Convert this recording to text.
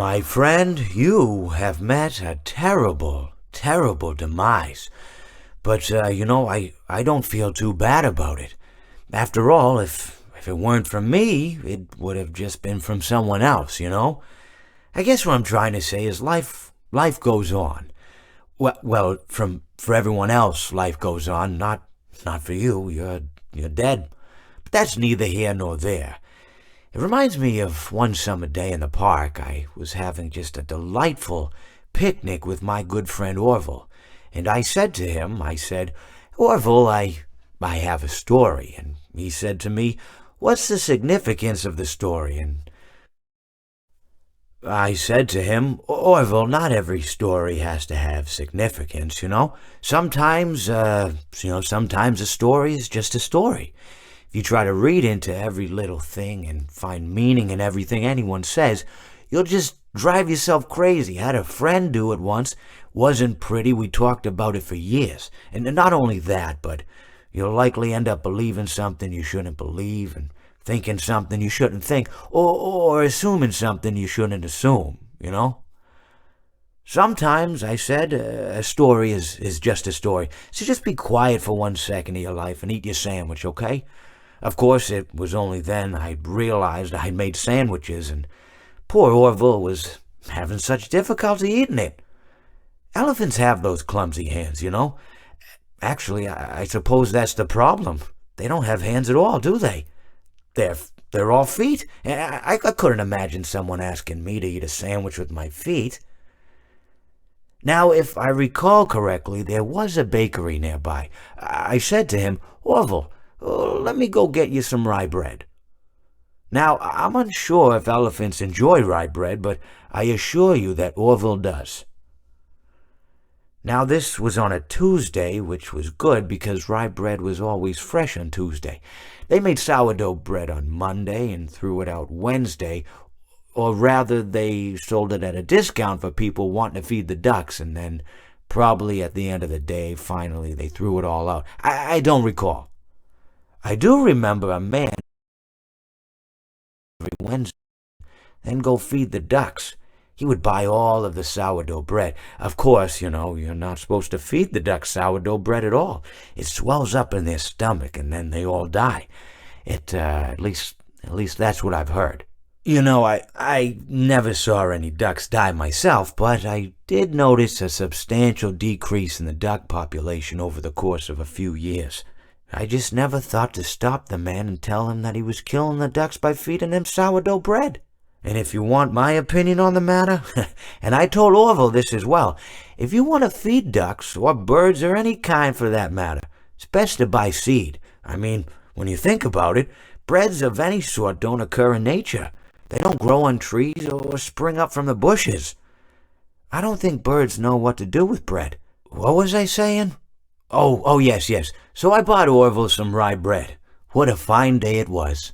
My friend, you have met a terrible, terrible demise. But, I don't feel too bad about it. After all, if it weren't from me, it would have just been from someone else. I guess what I'm trying to say is life goes on. Well, for everyone else, life goes on, not for you. You're dead. But that's neither here nor there. It reminds me of one summer day in the park. I was having just a delightful picnic with my good friend Orville. And I said to him, Orville, I have a story. And he said to me, what's the significance of the story? And I said to him, Orville, not every story has to have significance. Sometimes a story is just a story. If you try to read into every little thing and find meaning in everything anyone says, you'll just drive yourself crazy. I had a friend do it once. Wasn't pretty. We talked about it for years. And not only that, but you'll likely end up believing something you shouldn't believe and thinking something you shouldn't think, or assuming something you shouldn't assume. Sometimes, I said, a story is just a story. So just be quiet for 1 second of your life and eat your sandwich, okay? Of course, it was only then I realized I'd made sandwiches, and poor Orville was having such difficulty eating it. Elephants have those clumsy hands. Actually, I suppose that's the problem. They don't have hands at all, do they? They're all feet. I couldn't imagine someone asking me to eat a sandwich with my feet. Now, if I recall correctly, there was a bakery nearby. I said to him, Orville, let me go get you some rye bread. Now, I'm unsure if elephants enjoy rye bread, but I assure you that Orville does. Now, this was on a Tuesday, which was good because rye bread was always fresh on Tuesday. They made sourdough bread on Monday and threw it out Wednesday, or rather, they sold it at a discount for people wanting to feed the ducks, and then probably at the end of the day, finally, they threw it all out. I don't recall. I do remember a man every Wednesday, then go feed the ducks. He would buy all of the sourdough bread. Of course, you're not supposed to feed the ducks sourdough bread at all. It swells up in their stomach, and then they all die. At least that's what I've heard. I never saw any ducks die myself, but I did notice a substantial decrease in the duck population over the course of a few years. I just never thought to stop the man and tell him that he was killing the ducks by feeding them sourdough bread. And if you want my opinion on the matter, and I told Orville this as well, if you want to feed ducks, or birds, or any kind for that matter, it's best to buy seed. I mean, when you think about it, breads of any sort don't occur in nature. They don't grow on trees or spring up from the bushes. I don't think birds know what to do with bread. What was I saying? Oh, yes. So I bought Orville some rye bread. What a fine day it was.